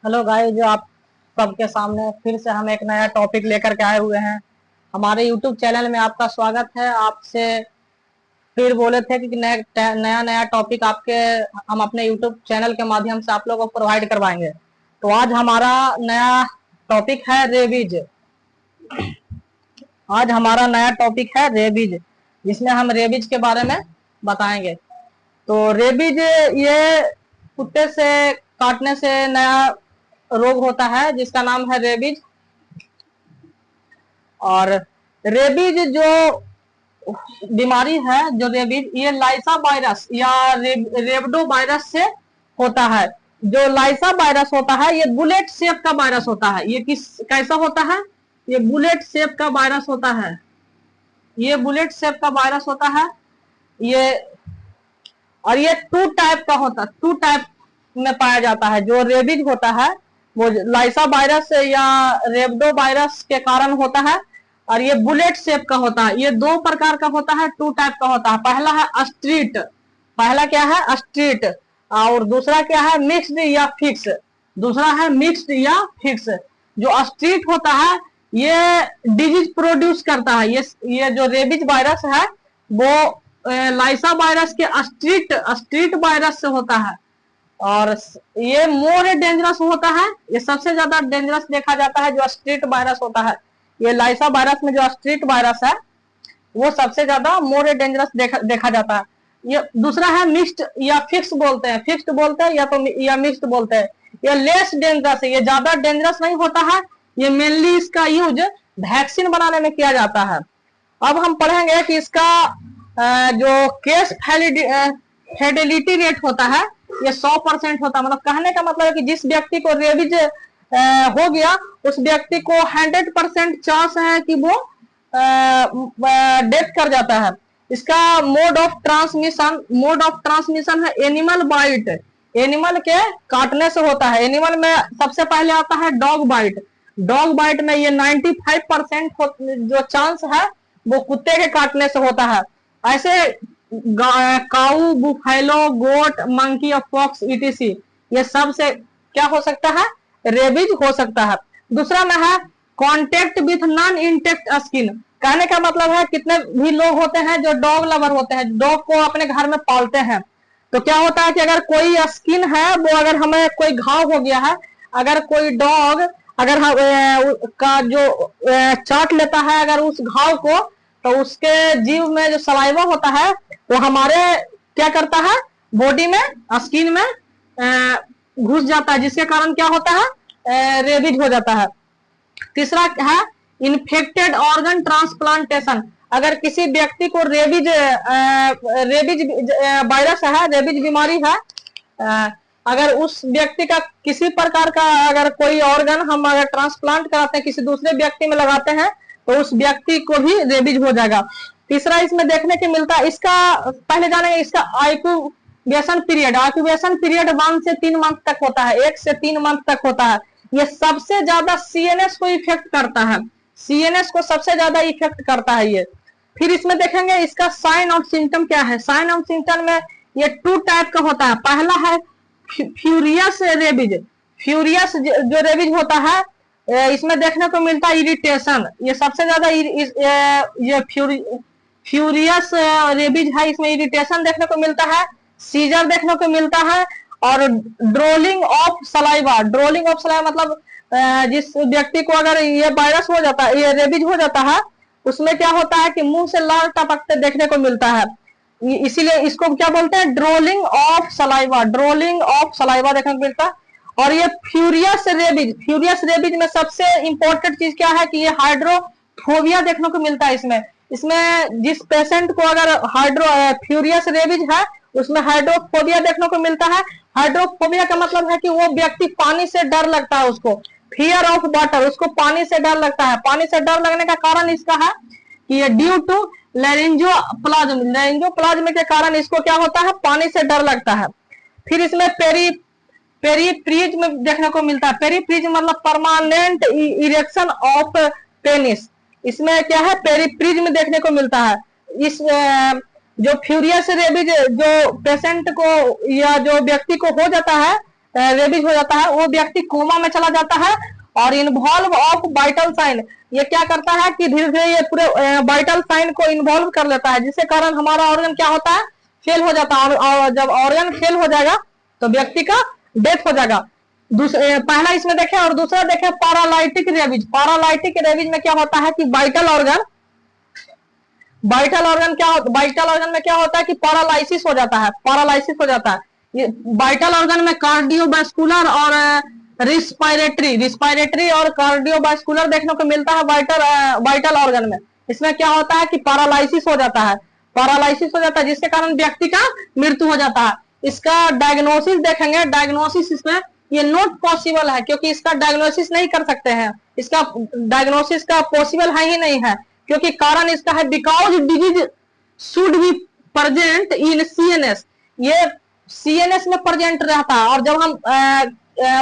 Hello guys, जो आप सबके सामने फिर से हम एक नया टॉपिक लेकर के आए हुए हैं। हमारे यूट्यूब चैनल में आपका स्वागत है। आपसे फिर बोले थे कि नया नया टॉपिक आपके हम अपने यूट्यूब चैनल के माध्यम से आप लोगों को प्रोवाइड करवाएंगे। तो आज हमारा नया टॉपिक है रेबीज। आज हमारा नया टॉपिक है रेबीज, जिसमें हम रेबीज के बारे में बताएंगे। तो रेबीज ये कुत्ते से काटने से नया रोग होता है जिसका नाम है रेबीज। और रेबीज जो बीमारी है, जो रेबीज, ये लाइसा वायरस या रेबडो वायरस से होता है। जो लाइसा वायरस होता है ये बुलेट शेप का वायरस होता है। ये कैसा होता है? ये बुलेट शेप का वायरस होता है। ये बुलेट शेप का वायरस होता है ये। और ये टू टाइप का होता है, टू टाइप में पाया जाता है। जो रेबीज होता है वो लाइसा वायरस या रेबडो वायरस के कारण होता है, और ये बुलेट शेप का होता है। ये दो प्रकार का होता है, टू टाइप का होता है। पहला है स्ट्रीट, पहला क्या है? स्ट्रीट। और दूसरा क्या है? मिक्स्ड या फिक्स। दूसरा है मिक्स्ड या फिक्स। जो स्ट्रीट होता है ये डिजीज प्रोड्यूस करता है। ये जो रेबीज वायरस है वो लाइसा वायरस के स्ट्रीट वायरस से होता है। और ये मोर डेंजरस होता है। ये सबसे ज्यादा डेंजरस देखा जाता है जो स्ट्रीट वायरस होता है। ये लाइसा वायरस में जो स्ट्रीट वायरस है वो सबसे ज्यादा मोर डेंजरस देखा जाता है। ये दूसरा है मिक्स्ड या फिक्स बोलते हैं, फिक्स्ड बोलते हैं या मिक्स्ड बोलते हैं। ये लेस डेंजरस है, ये ज्यादा डेंजरस नहीं होता है। ये मेनली इसका यूज वैक्सीन बनाने में किया जाता है। अब हम पढ़ेंगे कि इसका जो केस फेडिलिटी रेट होता है ये 100% होता है। मतलब कहने का मतलब है कि जिस व्यक्ति को रेबीज हो गया उस व्यक्ति को 100% चांस है कि वो डेथ कर जाता है। इसका मोड ऑफ ट्रांसमिशन है एनिमल बाइट। एनिमल के काटने से होता है। एनिमल में सबसे पहले आता है डॉग बाइट। डॉग बाइट में ये 95% जो चांस है वो कुत्ते के काटने से होता है। ऐसे काऊ, बुफेलो, गोट, मंकी और फॉक्स ईटीसी ये सब से क्या हो सकता है? रेबीज हो सकता है। दूसरा में है contact with non intact skin. कहने का मतलब है कितने भी लोग होते हैं जो डॉग लवर होते हैं, डॉग को अपने घर में पालते हैं। तो क्या होता है कि अगर कोई स्किन है वो, अगर हमें कोई घाव हो गया है, अगर कोई डॉग अगर का जो चाट लेता है अगर उस घाव को, तो उसके जीव में जो सलाइवा होता है वो हमारे क्या करता है? बॉडी में, स्किन में घुस जाता है, जिसके कारण क्या होता है? रेबीज हो जाता है। तीसरा है इन्फेक्टेड ऑर्गन ट्रांसप्लांटेशन। अगर किसी व्यक्ति को रेबीज वायरस है, रेबीज बीमारी है, अगर उस व्यक्ति का किसी प्रकार का अगर कोई ऑर्गन हम अगर ट्रांसप्लांट कराते हैं, किसी दूसरे व्यक्ति में लगाते हैं, तो उस व्यक्ति को भी रेबीज हो जाएगा। तीसरा इसमें देखने को मिलता है, इसका पहले जानेंगे इसका आइक्यूबेशन पीरियड। आइक्यूबेशन पीरियड 1 से 3 मंथ तक होता है, 1 से 3 मंथ तक होता है। ये सबसे ज्यादा सीएनएस को इफेक्ट करता है, सीएनएस को सबसे ज्यादा इफेक्ट करता है ये। फिर इसमें देखेंगे इसका साइन ऑफ सिम्टम क्या है। साइन ऑफ सिम्टम में ये 2 टाइप का होता है। पहला है फ्यूरियस रेबीज। फ्यूरियस जो रेबीज होता है इसमें देखने को मिलता है इरिटेशन। ये सबसे ज्यादा ये फ्यूरियस रेबीज है, इसमें इरिटेशन देखने को मिलता है, सीजर देखने को मिलता है, और drooling of saliva. Drooling of saliva मतलब जिस व्यक्ति को अगर ये वायरस हो जाता है, ये रेबीज हो जाता है, उसमें क्या होता है कि मुंह से लाल टपकते देखने को मिलता है। इसीलिए इसको क्या बोलते हैं? Drooling of saliva. Drooling of saliva देखने को मिलता है। और ये फ्यूरियस रेबीज में सबसे इंपॉर्टेंट चीज क्या है कि ये हाइड्रोफोबिया देखने को मिलता है। इसमें जिस पेशेंट को अगर फ्यूरियस रेबीज है उसमें हाइड्रोफोबिया देखने को मिलता है। हाइड्रोफोबिया का मतलब है कि वो व्यक्ति पानी से डर लगता है, उसको फियर ऑफ वाटर, उसको पानी से डर लगता है। पानी से डर लगने का कारण इसका है कि ये ड्यू टू लैरिंजोप्लाज्म के कारण इसको क्या होता है? पानी से डर लगता है। फिर इसमें पेरीप्रिज्म देखने को मिलता है। पेरीप्रिज्म मतलब परमानेंट इरेक्शन ऑफ पेनिस। इसमें क्या है? पेरीप्रिज्म देखने को मिलता है। इस जो फ्यूरियस रेबीज जो पेशेंट को या जो व्यक्ति को हो जाता है रेबीज हो जाता है, वो व्यक्ति कोमा में चला जाता है। और इन्वॉल्व ऑफ वाइटल साइन, ये क्या करता है कि धीरे धीरे ये पूरे वाइटल साइन को इन्वॉल्व कर लेता है, जिसके कारण हमारा ऑर्गन क्या होता है, फेल हो जाता है। और जब ऑर्गन फेल हो जाएगा तो व्यक्ति का डेथ हो जाएगा। पहला इसमें देखें, और दूसरा देखें पैरालाइटिक रेबीज। पैरालाइटिक रेबीज में क्या होता है कि वाइटल ऑर्गन में क्या होता है कि पैरालाइसिस हो जाता है, पैरालाइसिस हो जाता है। ये वाइटल ऑर्गन में कार्डियोवास्कुलर और रिस्पायरेटरी और कार्डियोवास्कुलर देखने को मिलता है वाइटल ऑर्गन में। इसमें क्या होता है कि पैरालाइसिस हो जाता है, जिसके कारण व्यक्ति का मृत्यु हो जाता है। इसका डायग्नोसिस देखेंगे, डायग्नोसिस इसमें ये नॉट पॉसिबल है, क्योंकि इसका डायग्नोसिस नहीं कर सकते हैं, इसका डायग्नोसिस का पॉसिबल है ही नहीं है, क्योंकि कारण इसका है because disease should be present in CNS, ये सीएनएस में प्रेजेंट रहता है। और जब हम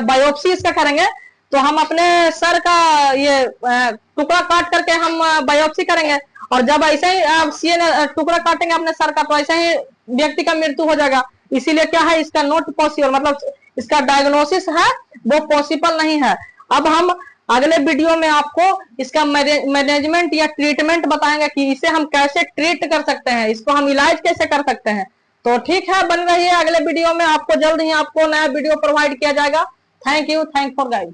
बायोप्सी इसका करेंगे तो हम अपने सर का ये टुकड़ा काट करके हम बायोप्सी करेंगे, और जब ऐसे ही सीएनएस टुकड़ा काटेंगे अपने सर का, तो ऐसे ही व्यक्ति का मृत्यु हो जाएगा। इसीलिए क्या है, इसका नॉट पॉसिबल, मतलब इसका डायग्नोसिस है वो पॉसिबल नहीं है। अब हम अगले वीडियो में आपको इसका मैनेजमेंट या ट्रीटमेंट बताएंगे कि इसे हम कैसे ट्रीट कर सकते हैं, इसको हम इलाज कैसे कर सकते हैं। तो ठीक है, बन रही है, अगले वीडियो में आपको जल्द ही आपको नया वीडियो प्रोवाइड किया जाएगा। Thank you for guide.